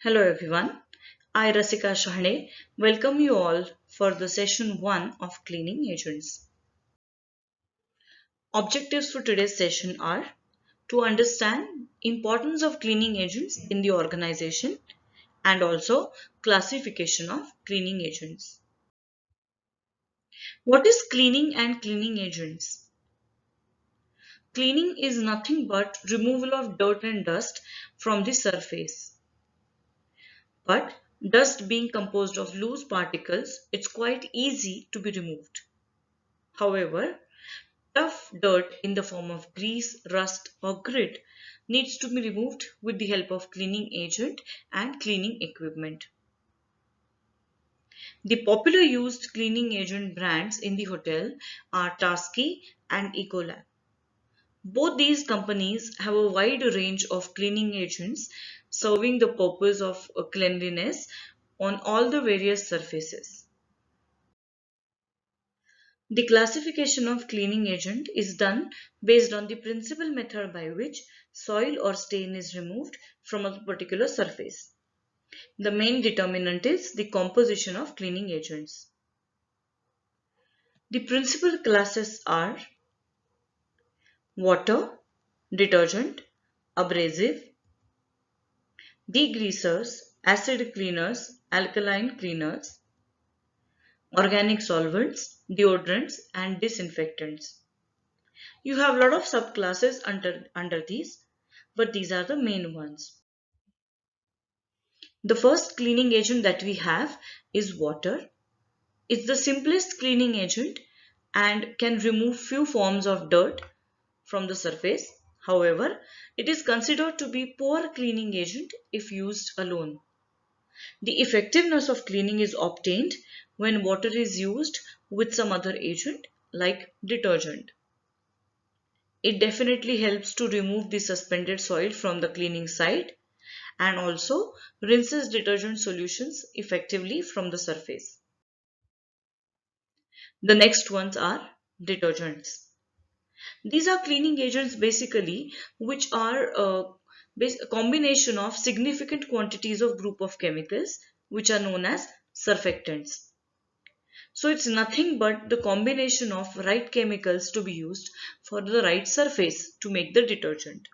Hello everyone, I Rasika Shahane welcome you all for the session 1 of cleaning agents. Objectives for today's session are to understand importance of cleaning agents in the organization and also classification of cleaning agents. What is cleaning and cleaning agents? Cleaning is nothing but removal of dirt and dust from the surface. But dust being composed of loose particles, it's quite easy to be removed. However, tough dirt in the form of grease, rust, or grit needs to be removed with the help of cleaning agent and cleaning equipment. The popular used cleaning agent brands in the hotel are Tasky and Ecolab. Both these companies have a wide range of cleaning agents serving the purpose of cleanliness on all the various surfaces. The classification of cleaning agent is done based on the principal method by which soil or stain is removed from a particular surface. The main determinant is the composition of cleaning agents. The principal classes are water, detergent, abrasive, degreasers, acid cleaners, alkaline cleaners, organic solvents, deodorants, and disinfectants. You have a lot of subclasses under these, but these are the main ones. The first cleaning agent that we have is water. It's the simplest cleaning agent and can remove few forms of dirt from the surface. However, it is considered to be poor cleaning agent if used alone. The effectiveness of cleaning is obtained when water is used with some other agent like detergent. It definitely helps to remove the suspended soil from the cleaning side and also rinses detergent solutions effectively from the surface. The next ones are detergents. These are cleaning agents basically which are a combination of significant quantities of group of chemicals which are known as surfactants. So it's nothing but the combination of right chemicals to be used for the right surface to make the detergent.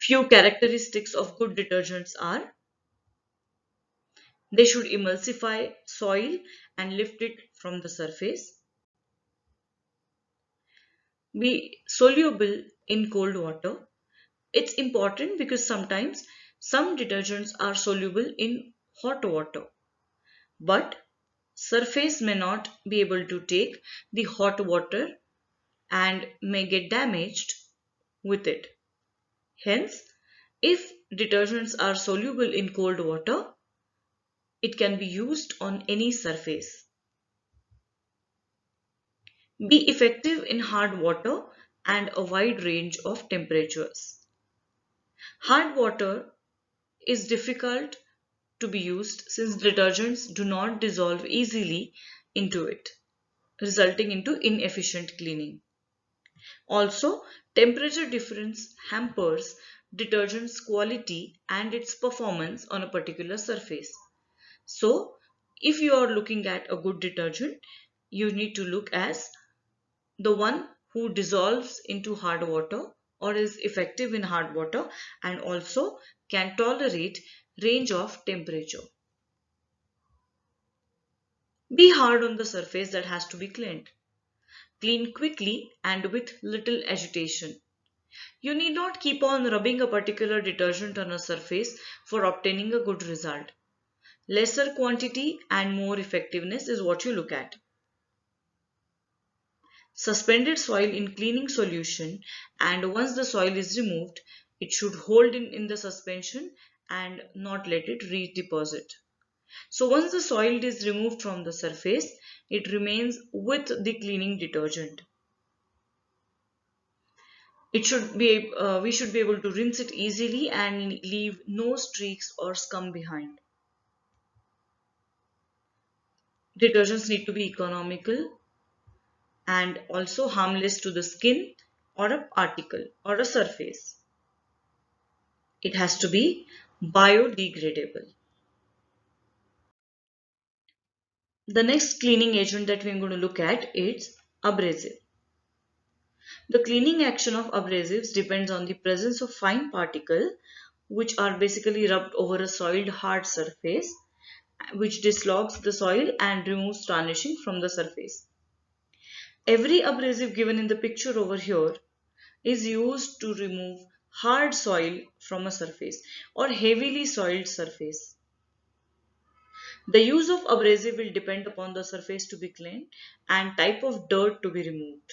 Few characteristics of good detergents are they should emulsify soil and lift it from the surface, be soluble in cold water. It's important because sometimes some detergents are soluble in hot water, but surface may not be able to take the hot water and may get damaged with it. Hence, if detergents are soluble in cold water, it can be used on any surface. Be effective in hard water and a wide range of temperatures. Hard water is difficult to be used since detergents do not dissolve easily into it, resulting into inefficient cleaning. Also, temperature difference hampers detergent's quality and its performance on a particular surface. So, if you are looking at a good detergent, you need to look as the one who dissolves into hard water or is effective in hard water and also can tolerate range of temperature. Be hard on the surface that has to be cleaned. Clean quickly and with little agitation. You need not keep on rubbing a particular detergent on a surface for obtaining a good result. Lesser quantity and more effectiveness is what you look at. Suspended soil in cleaning solution, and once the soil is removed, it should hold in the suspension and not let it redeposit. So once the soil is removed from the surface, it remains with the cleaning detergent. We should be able to rinse it easily and leave no streaks or scum behind. Detergents need to be economical and also harmless to the skin or a particle or a surface. It has to be biodegradable. The next cleaning agent that we're going to look at is abrasive. The cleaning action of abrasives depends on the presence of fine particles which are basically rubbed over a soiled hard surface which dislocates the soil and removes tarnishing from the surface. Every abrasive given in the picture over here is used to remove hard soil from a surface or heavily soiled surface. The use of abrasive will depend upon the surface to be cleaned and type of dirt to be removed.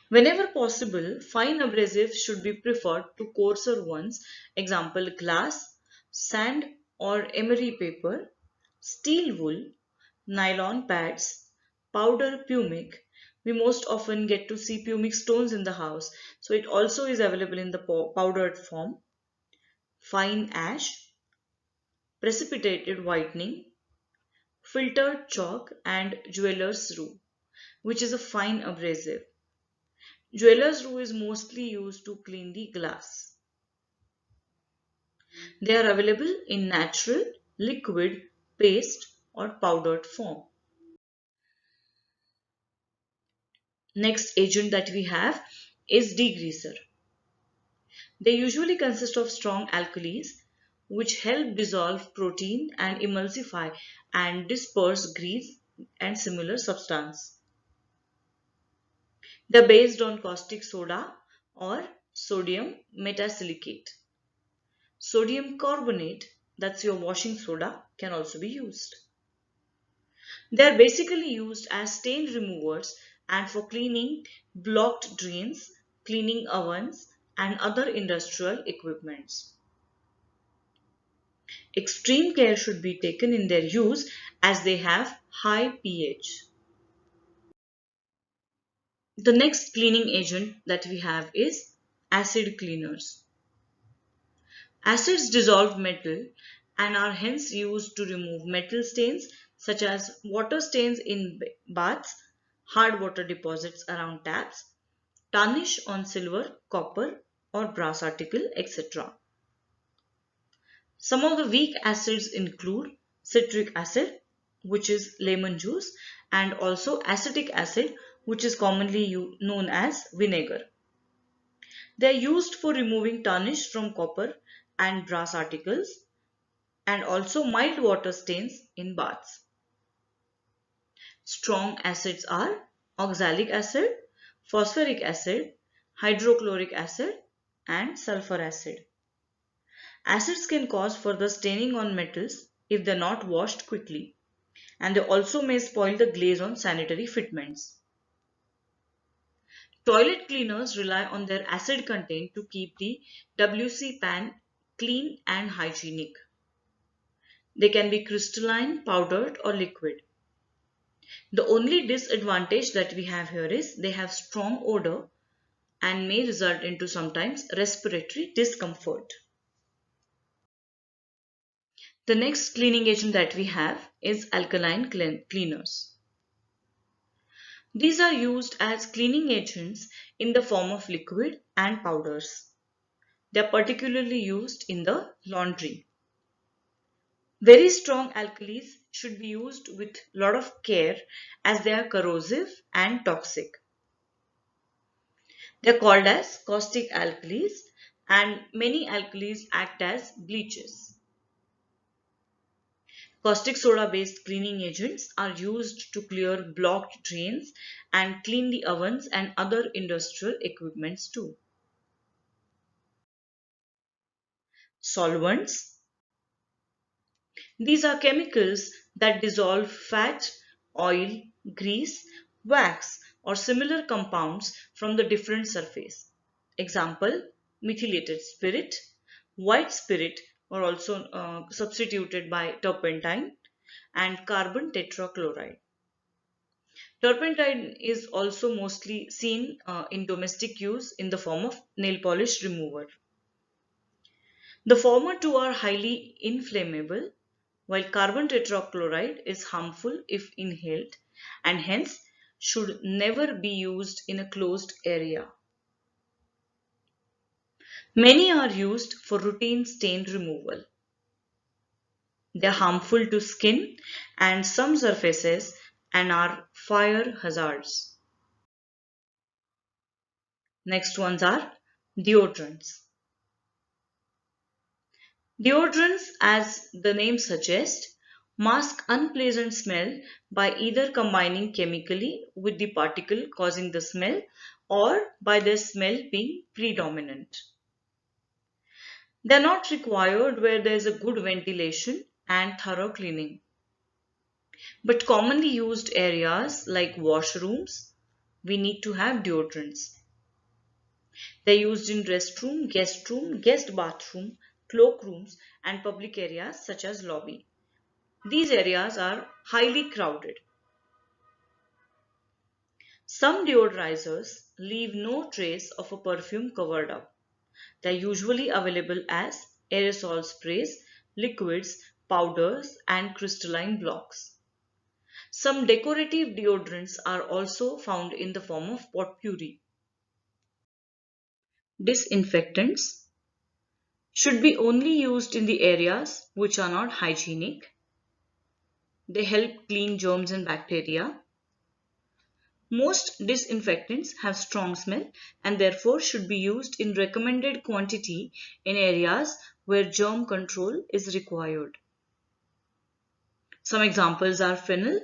Whenever possible, fine abrasives should be preferred to coarser ones, example glass, sand or emery paper, steel wool, nylon pads, powder pumic. We most often get to see pumic stones in the house, so it also is available in the powdered form, fine ash, precipitated whitening, filtered chalk and jeweler's rue, which is a fine abrasive. Jeweler's rue is mostly used to clean the glass. They are available in natural, liquid, paste or powdered form. Next agent that we have is degreaser. They usually consist of strong alkalis which help dissolve protein and emulsify and disperse grease and similar substance. They're based on caustic soda or sodium metasilicate. Sodium carbonate, that's your washing soda, can also be used. They are basically used as stain removers and for cleaning blocked drains, cleaning ovens, and other industrial equipments. Extreme care should be taken in their use as they have high pH. The next cleaning agent that we have is acid cleaners. Acids dissolve metal and are hence used to remove metal stains such as water stains in baths, hard water deposits around taps, tarnish on silver, copper or brass article, etc. Some of the weak acids include citric acid, which is lemon juice, and also acetic acid, which is commonly known as vinegar. They are used for removing tarnish from copper and brass articles and also mild water stains in baths. Strong acids are oxalic acid, phosphoric acid, hydrochloric acid, and sulfur acid. Acids can cause further staining on metals if they are not washed quickly, and they also may spoil the glaze on sanitary fitments. Toilet cleaners rely on their acid content to keep the WC pan clean and hygienic. They can be crystalline, powdered, or liquid. The only disadvantage that we have here is they have strong odor and may result into sometimes respiratory discomfort. The next cleaning agent that we have is alkaline cleaners. These are used as cleaning agents in the form of liquid and powders. They are particularly used in the laundry. Very strong alkalis should be used with a lot of care as they are corrosive and toxic. They are called as caustic alkalis and many alkalis act as bleaches. Caustic soda based cleaning agents are used to clear blocked drains and clean the ovens and other industrial equipments too. Solvents. These are chemicals that dissolve fat, oil, grease, wax or similar compounds from the different surface. Example, methylated spirit, white spirit or also substituted by turpentine and carbon tetrachloride. Turpentine is also mostly seen in domestic use in the form of nail polish remover. The former two are highly inflammable, while carbon tetrachloride is harmful if inhaled and hence should never be used in a closed area. Many are used for routine stain removal. They are harmful to skin and some surfaces and are fire hazards. Next ones are deodorants. Deodorants, as the name suggests, mask unpleasant smell by either combining chemically with the particle causing the smell or by their smell being predominant. They are not required where there is a good ventilation and thorough cleaning. But commonly used areas like washrooms, we need to have deodorants. They're used in guest room, guest bathroom, cloakrooms, and public areas such as lobby. These areas are highly crowded. Some deodorizers leave no trace of a perfume covered up. They're usually available as aerosol sprays, liquids, powders, and crystalline blocks. Some decorative deodorants are also found in the form of potpourri. Disinfectants should be only used in the areas which are not hygienic. They help clean germs and bacteria. Most disinfectants have strong smell and therefore should be used in recommended quantity in areas where germ control is required. Some examples are phenyl.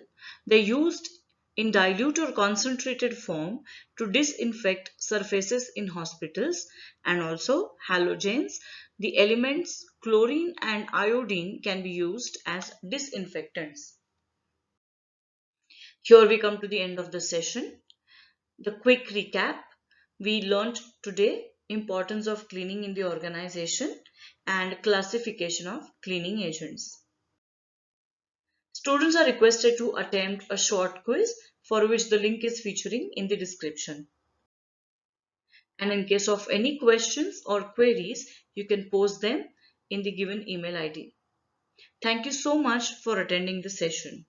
They're used in dilute or concentrated form to disinfect surfaces in hospitals, and also halogens. The elements chlorine and iodine can be used as disinfectants. Here we come to the end of the session. The quick recap: we learned today importance of cleaning in the organization and classification of cleaning agents. Students are requested to attempt a short quiz for which the link is featuring in the description. And in case of any questions or queries, you can post them in the given email ID. Thank you so much for attending the session.